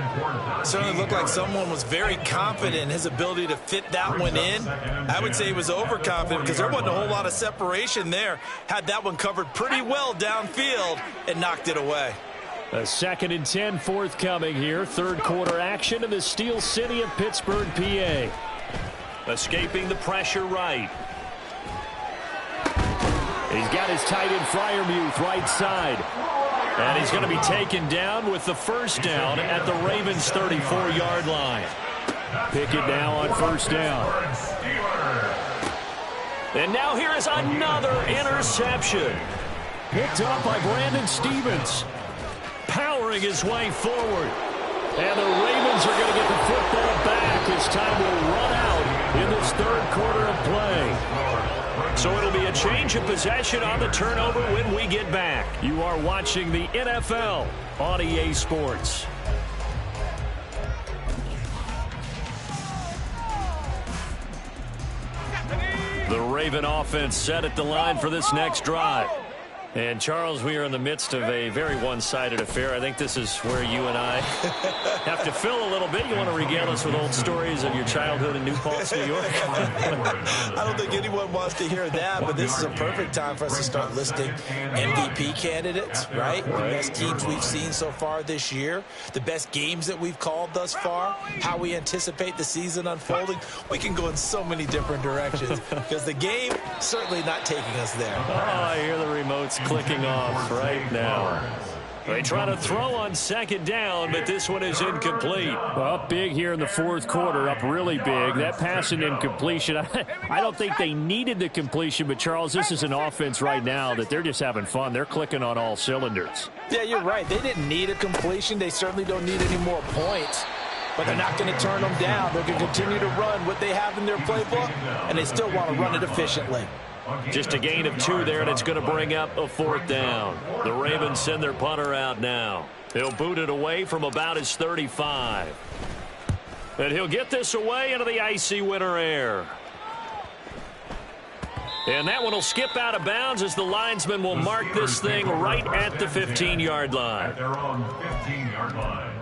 Certainly looked like someone was very confident in his ability to fit that one in. I would say he was overconfident because there wasn't a whole lot of separation there. Had that one covered pretty well downfield and knocked it away. A 2nd and 10 forthcoming here. Third quarter action in the Steel City of Pittsburgh, PA. Escaping the pressure right. He's got his tight end Freiermuth right side. And he's going to be taken down with the first down at the Ravens' 34-yard line. Pickett now on first down. And now here is another interception. Picked up by Brandon Stephens. Powering his way forward. And the Ravens are going to get the football back as time will run out in this third quarter of play. So it'll be a change of possession on the turnover when we get back. You are watching the NFL on EA Sports. The Raven offense set at the line for this next drive. And, Charles, we are in the midst of a very one-sided affair. I think this is where you and I have to fill a little bit. You want to regale us with old stories of your childhood in New Paltz, New York? I don't think anyone wants to hear that, but this is a perfect time for us to start listing MVP candidates, right? The best teams we've seen so far this year, the best games that we've called thus far, how we anticipate the season unfolding. We can go in so many different directions because the game certainly not taking us there. Oh, I hear the remotes clicking off right now. They try to throw on second down, but this one is incomplete. Up big here in the fourth quarter, up really big. That pass and incompletion, I don't think they needed the completion, but, Charles, this is an offense right now that they're just having fun. They're clicking on all cylinders. Yeah, you're right. They didn't need a completion. They certainly don't need any more points, but they're not going to turn them down. They're going to continue to run what they have in their playbook, and they still want to run it efficiently. Just a gain of 2 there, and it's going to bring up a fourth down. The Ravens send their punter out now. He'll boot it away from about his 35. And he'll get this away into the icy winter air. And that one will skip out of bounds as the linesman will mark this thing right at the 15-yard line. At their own 15-yard line.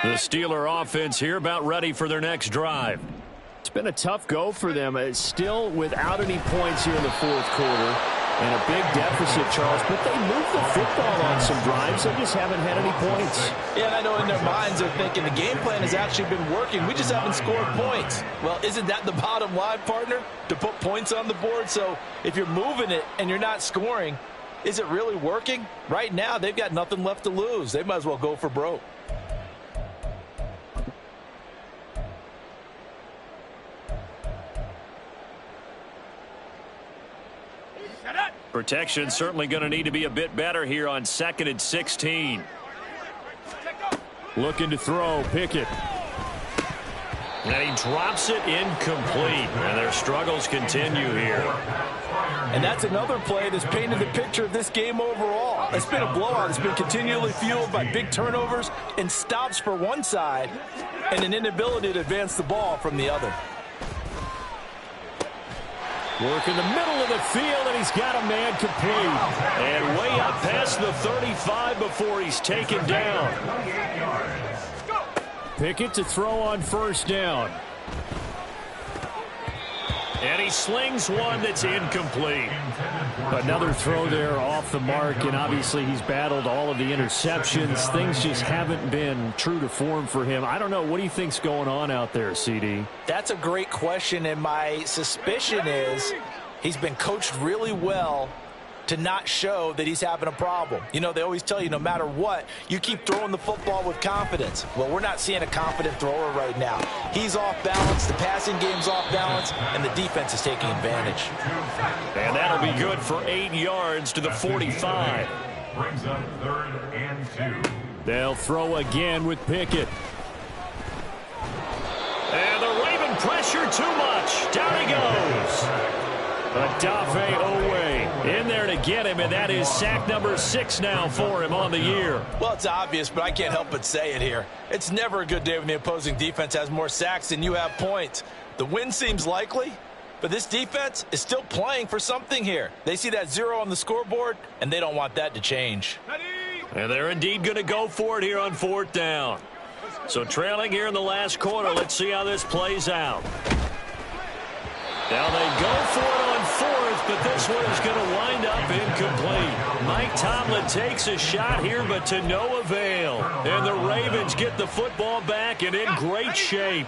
The Steeler offense here about ready for their next drive. It's been a tough go for them. It's still without any points here in the fourth quarter. And a big deficit, Charles. But they moved the football on some drives. They just haven't had any points. Yeah, and I know in their minds they're thinking the game plan has actually been working. We just haven't scored points. Well, isn't that the bottom line, partner? To put points on the board? So if you're moving it and you're not scoring, is it really working? Right now, they've got nothing left to lose. They might as well go for broke. Protection certainly going to need to be a bit better here on 2nd and 16. Looking to throw, Pickett. And he drops it incomplete. And their struggles continue here. And that's another play that's painted the picture of this game overall. It's been a blowout. It's been continually fueled by big turnovers and stops for one side and an inability to advance the ball from the other. Work in the middle of the field, and he's got a man complete. And way up past the 35 before he's taken down. Pickett to throw on first down. And he slings one that's incomplete. Another throw there off the mark, and obviously he's battled all of the interceptions. Things just haven't been true to form for him. I don't know. What do you think's going on out there, CD? That's a great question, and my suspicion is he's been coached really well to not show that he's having a problem. You know, they always tell you no matter what, you keep throwing the football with confidence. Well, we're not seeing a confident thrower right now. He's off balance, the passing game's off balance, and the defense is taking advantage. And that'll be good for 8 yards to the 45. Brings up 3rd and 2. They'll throw again with Pickett. And the Raven pressure too much. Down he goes. Odafe Oweh in there to get him, and that is sack number 6 now for him on the year. Well, it's obvious, but I can't help but say it here. It's never a good day when the opposing defense has more sacks than you have points. The win seems likely, but this defense is still playing for something here. They see that 0 on the scoreboard, and they don't want that to change. And they're indeed going to go for it here on 4th down. So trailing here in the last quarter, let's see how this plays out. Now they go for it on 4th, but this one is going to wind up incomplete. Mike Tomlin takes a shot here, but to no avail. And the Ravens get the football back and in great shape.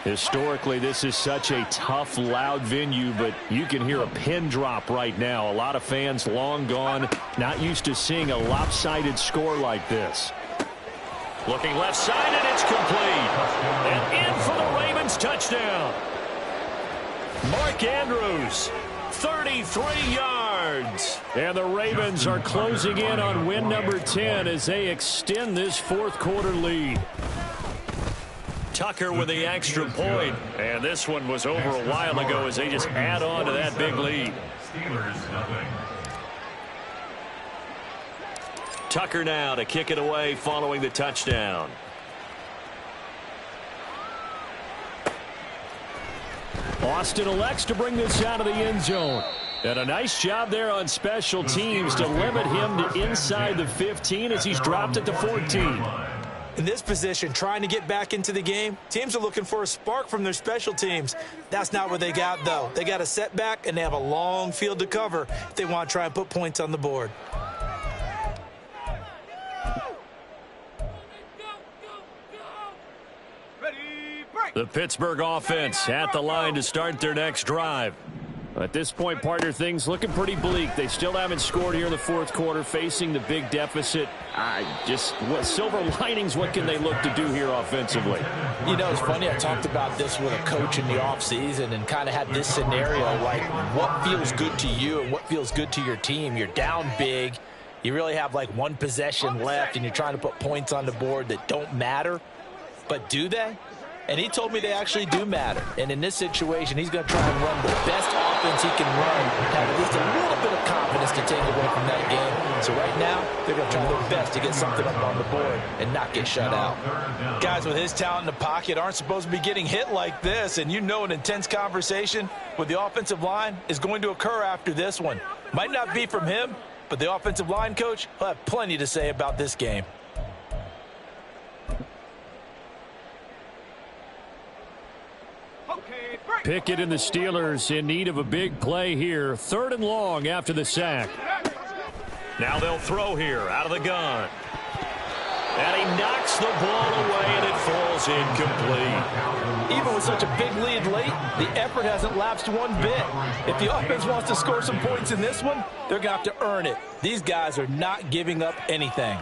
Historically, this is such a tough, loud venue, but you can hear a pin drop right now. A lot of fans long gone, not used to seeing a lopsided score like this. Looking left side, and it's complete. And in for the Ravens touchdown. Mark Andrews, 33 yards. And the Ravens are closing in on win number 10 as they extend this 4th quarter lead. Tucker with the extra point. And this one was over a while ago as they just add on to that big lead. Tucker now to kick it away following the touchdown. Austin elects to bring this out of the end zone. And a nice job there on special teams to limit him to inside the 15 as he's dropped it to 14. In this position, trying to get back into the game, teams are looking for a spark from their special teams. That's not what they got, though. They got a setback, and they have a long field to cover if they want to try and put points on the board. The Pittsburgh offense at the line to start their next drive. At this point, partner, things looking pretty bleak. They still haven't scored here in the 4th quarter, facing the big deficit. Silver linings, what can they look to do here offensively? You know, it's funny, I talked about this with a coach in the offseason and kind of had this scenario, like what feels good to you and what feels good to your team. You're down big. You really have like one possession left, and you're trying to put points on the board that don't matter. But do they? And he told me they actually do matter. And in this situation, he's going to try and run the best offense he can run, have at least a little bit of confidence to take away from that game. So right now, they're going to try their best to get something up on the board and not get shut out. Guys with his talent in the pocket aren't supposed to be getting hit like this. And you know an intense conversation with the offensive line is going to occur after this one. Might not be from him, but the offensive line coach will have plenty to say about this game. Pickett and the Steelers in need of a big play here. 3rd and long after the sack. Now they'll throw here out of the gun. And he knocks the ball away, and it falls incomplete. Even with such a big lead late, the effort hasn't lapsed one bit. If the offense wants to score some points in this one, they're going to have to earn it. These guys are not giving up anything.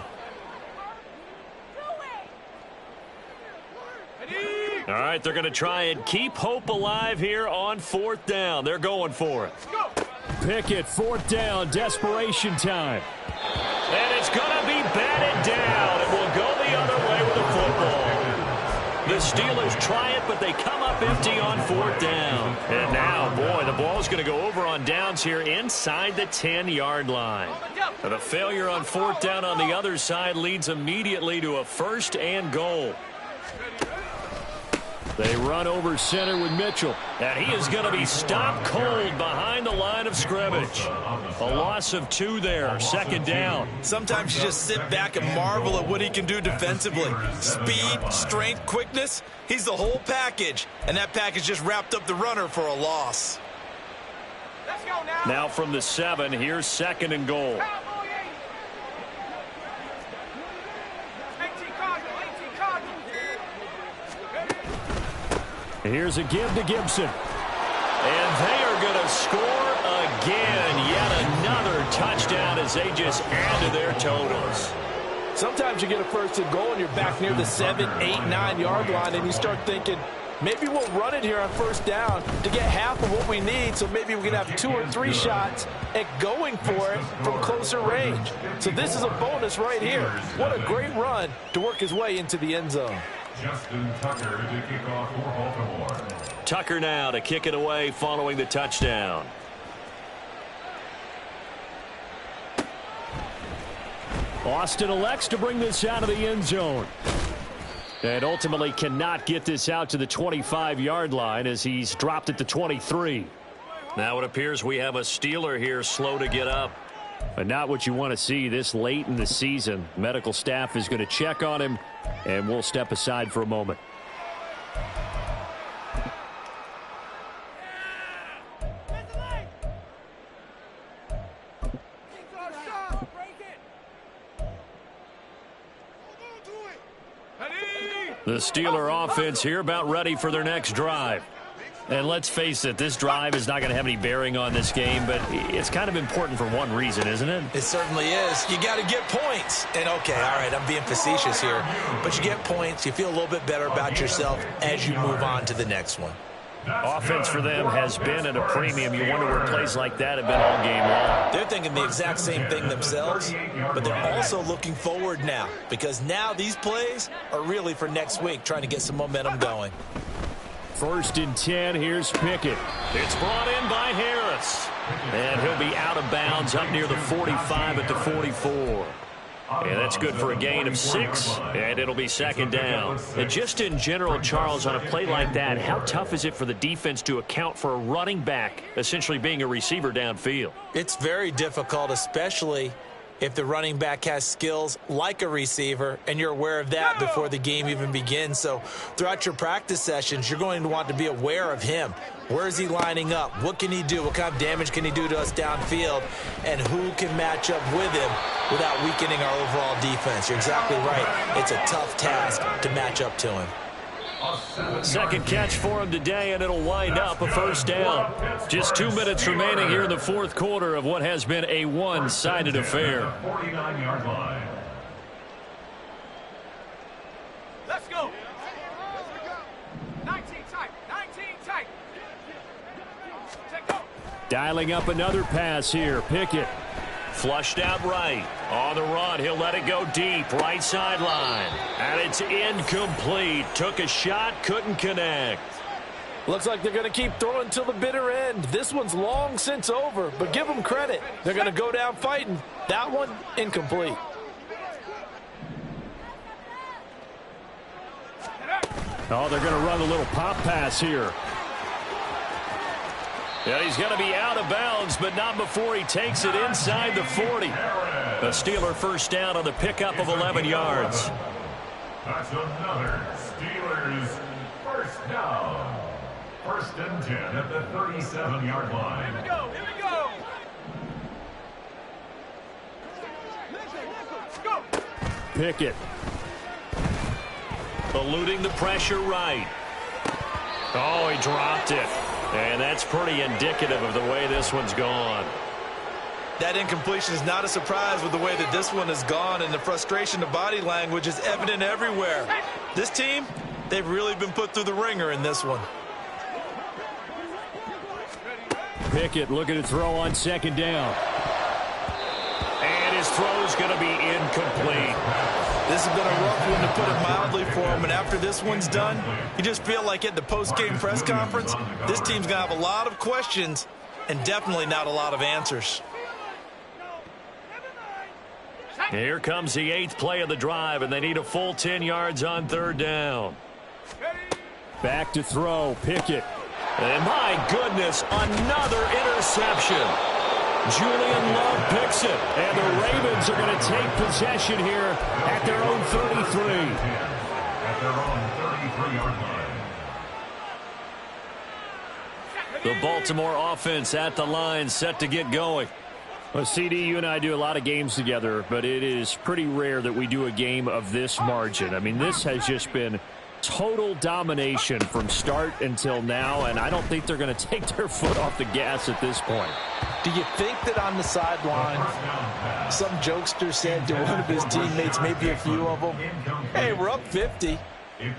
All right, they're going to try and keep hope alive here on 4th down. They're going for it. Pickett, 4th down, desperation time. And it's going to be batted down. It will go the other way with the football. The Steelers try it, but they come up empty on 4th down. And now, boy, the ball's going to go over on downs here inside the 10-yard line. And a failure on 4th down on the other side leads immediately to a 1st and goal. They run over center with Mitchell. And he is going to be stopped cold behind the line of scrimmage. A loss of 2 there, 2nd down. Sometimes you just sit back and marvel at what he can do defensively. Speed, strength, quickness, he's the whole package. And that package just wrapped up the runner for a loss. Let's go now. Now from the 7, here's 2nd and goal. Here's a give to Gibson. And they are going to score again. Yet another touchdown as they just add to their totals. Sometimes you get a 1st and goal and you're back near the 7, 8, 9-yard line, and you start thinking, maybe we'll run it here on 1st down to get half of what we need, so maybe we can have 2 or 3 shots at going for it from closer range. So this is a bonus right here. What a great run to work his way into the end zone. Justin Tucker to kick off for Baltimore. Tucker now to kick it away following the touchdown. Austin elects to bring this out of the end zone. And ultimately cannot get this out to the 25-yard line as he's dropped at the 23. Now it appears we have a Steeler here slow to get up. But not what you want to see this late in the season. Medical staff is going to check on him, and we'll step aside for a moment. The Steeler offense here about ready for their next drive. And let's face it, this drive is not going to have any bearing on this game, but it's kind of important for one reason, isn't it? It certainly is. You got to get points. And, okay, all right, I'm being facetious here. But you get points, you feel a little bit better about yourself as you move on to the next one. Offense for them has been at a premium. You wonder where plays like that have been all game long. They're thinking the exact same thing themselves, but they're also looking forward now because now these plays are really for next week, trying to get some momentum going. 1st and 10, here's Pickett. It's brought in by Harris. And he'll be out of bounds up near the 45 at the 44. And that's good for a gain of 6, and it'll be 2nd down. And just in general, Charles, on a play like that, how tough is it for the defense to account for a running back essentially being a receiver downfield? It's very difficult, especially if the running back has skills like a receiver, and you're aware of that before the game even begins. So throughout your practice sessions, you're going to want to be aware of him. Where is he lining up? What can he do? What kind of damage can he do to us downfield? And who can match up with him without weakening our overall defense? You're exactly right. It's a tough task to match up to him. 2nd catch for him today, and it'll wind up a 1st down. Just 2 minutes remaining here in the 4th quarter of what has been a one-sided affair. 49-yard line. Let's go. 19 tight. 19 tight. Take go. Dialing up another pass here. Pickett. Flushed out right. On the run, he'll let it go deep. Right sideline. And it's incomplete. Took a shot, couldn't connect. Looks like they're going to keep throwing till the bitter end. This one's long since over, but give them credit. They're going to go down fighting. That one, incomplete. Oh, they're going to run a little pop pass here. Yeah, he's going to be out of bounds, but not before he takes it inside the 40. The Steeler 1st down on the pickup of 11 yards. That's another Steelers 1st down. 1st and 10 at the 37-yard line. Here we go. Here we go. Let's go. Pickett. Eluding the pressure right. Oh, he dropped it. And that's pretty indicative of the way this one's gone. That incompletion is not a surprise with the way that this one has gone, and the frustration of body language is evident everywhere. This team, they've really been put through the ringer in this one. Pickett looking to throw on 2nd down. And his throw's going to be incomplete. This has been a rough one, to put it mildly, for him. And after this one's done, you just feel like at the post-game press conference, this team's going to have a lot of questions and definitely not a lot of answers. Here comes the 8th play of the drive, and they need a full 10 yards on 3rd down. Back to throw. Pickett. And my goodness, another interception. Julian Love picks it, and the Ravens are going to take possession here at their own 33. At their own 33-yard line. The Baltimore offense at the line, set to get going. Well, CD, you and I do a lot of games together, but it is pretty rare that we do a game of this margin. I mean, this has just been total domination from start until now, and I don't think they're going to take their foot off the gas at this point. Do you think that on the sideline, some jokester said to one of his teammates, maybe a few of them, hey, we're up 50.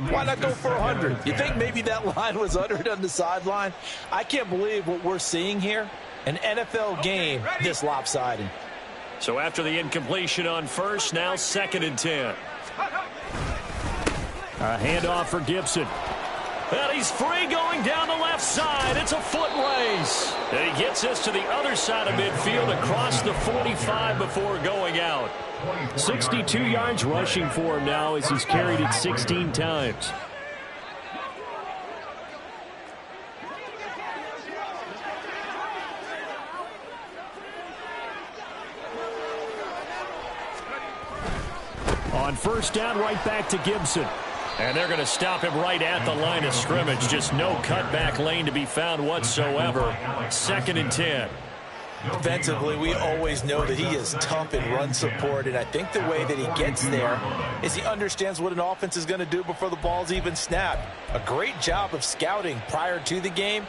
Why not go for 100? You think maybe that line was uttered on the sideline? I can't believe what we're seeing here. An NFL game this lopsided. So after the incompletion on 1st, now 2nd and 10. A handoff for Gibson. And he's free going down the left side. It's a foot race. And he gets us to the other side of midfield across the 45 before going out. 62 yards rushing for him now as he's carried it 16 times. On first down, right back to Gibson. And they're going to stop him right at the line of scrimmage. Just no cutback lane to be found whatsoever. 2nd and 10. Defensively, we always know that he is tough in run support, and I think the way that he gets there is he understands what an offense is going to do before the ball's even snapped. A great job of scouting prior to the game,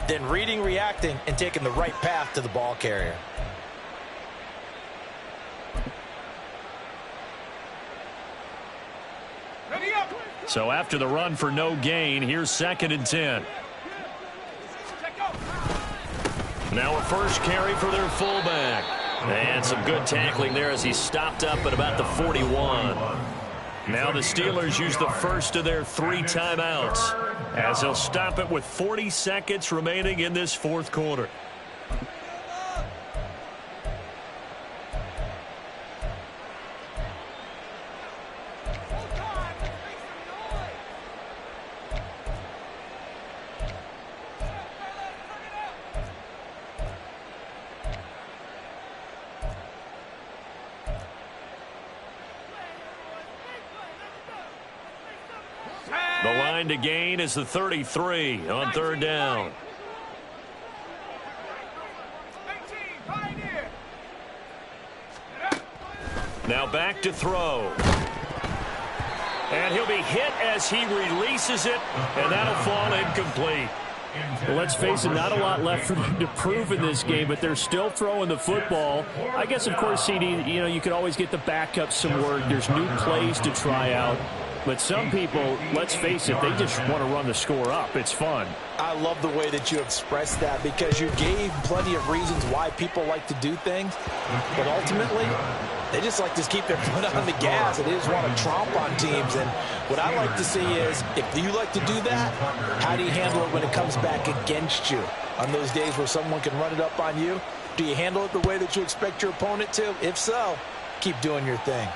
then reading, reacting, and taking the right path to the ball carrier. So after the run for no gain, here's 2nd and 10. Now a first carry for their fullback. And some good tackling there as he stopped up at about the 41. Now the Steelers use the first of their 3 timeouts as they'll stop it with 40 seconds remaining in this 4th quarter. The line to gain is the 33 on 3rd down. Now back to throw. And he'll be hit as he releases it, and that'll fall incomplete. Well, let's face it, not a lot left for them to prove in this game, but they're still throwing the football. I guess, of course, CD, you could always get the backup some work. There's new plays to try out. But some people, let's face it, they just want to run the score up. It's fun. I love the way that you expressed that because you gave plenty of reasons why people like to do things. But ultimately, they just like to keep their foot on the gas and they just want to tromp on teams. And what I like to see is, if you like to do that, how do you handle it when it comes back against you? On those days where someone can run it up on you, do you handle it the way that you expect your opponent to? If so, keep doing your thing.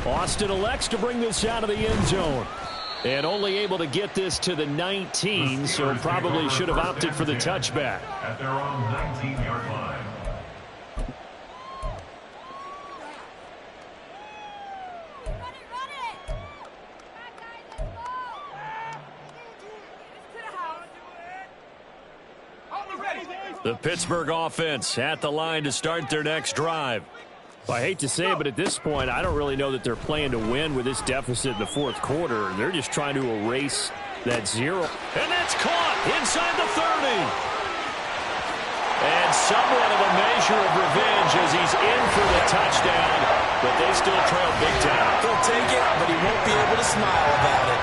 Austin elects to bring this out of the end zone. And only able to get this to the 19, so probably should have opted for the touchback. At their own 19-yard line. The Pittsburgh offense at the line to start their next drive. Well, I hate to say it, but at this point, I don't really know that they're playing to win with this deficit in the 4th quarter. They're just trying to erase that 0. And that's caught inside the 30. And somewhat of a measure of revenge as he's in for the touchdown, but they still trail big time. He'll take it, but he won't be able to smile about it.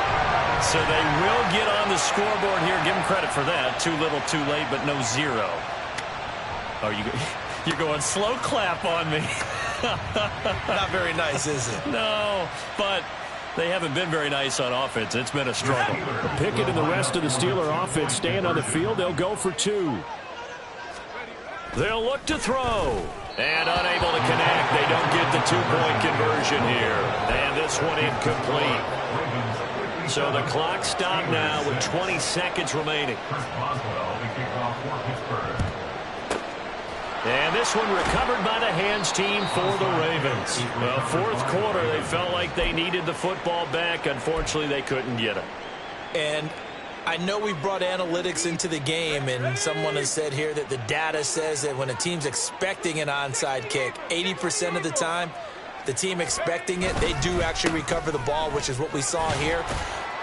So they will get on the scoreboard here. Give him credit for that. Too little, too late, but no 0. Oh, you're going slow clap on me. Not very nice, is it? No, but they haven't been very nice on offense. It's been a struggle. Pickett and the rest of the Steeler offense staying on the field. They'll go for 2. They'll look to throw. And unable to connect. They don't get the 2-point conversion here. And this one incomplete. So the clock stopped now with 20 seconds remaining. And this one recovered by the hands team for the Ravens. Well, 4th quarter, they felt like they needed the football back. Unfortunately, they couldn't get it. And I know we brought analytics into the game, and someone has said here that the data says that when a team's expecting an onside kick, 80% of the time, the team expecting it, they do actually recover the ball, which is what we saw here.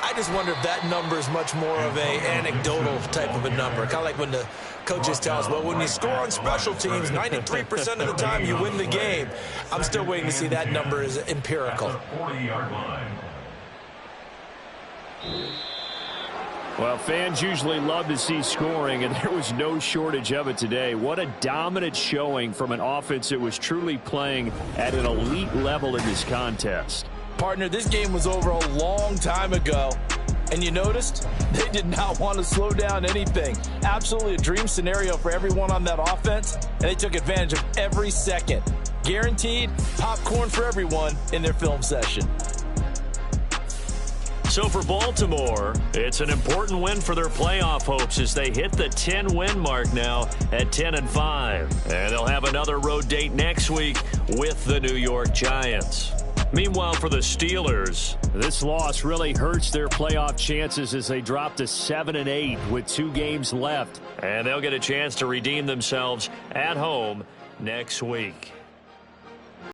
I just wonder if that number is much more of an anecdotal type of a number. Kind of like when the coaches tell us, well, when you score on special teams, 93% of the time you win the game. I'm still waiting to see that number is empirical. 40-yard line. Well, fans usually love to see scoring, and there was no shortage of it today. What a dominant showing from an offense that was truly playing at an elite level in this contest. Partner, this game was over a long time ago, And you noticed they did not want to slow down anything. Absolutely a dream scenario for everyone on that offense, and they took advantage of every second. Guaranteed popcorn for everyone in their film session. So for Baltimore, it's an important win for their playoff hopes as they hit the 10-win mark now at 10-5. And they'll have another road date next week with the New York Giants. Meanwhile, for the Steelers, this loss really hurts their playoff chances as they drop to 7-8 with 2 games left. and they'll get a chance to redeem themselves at home next week.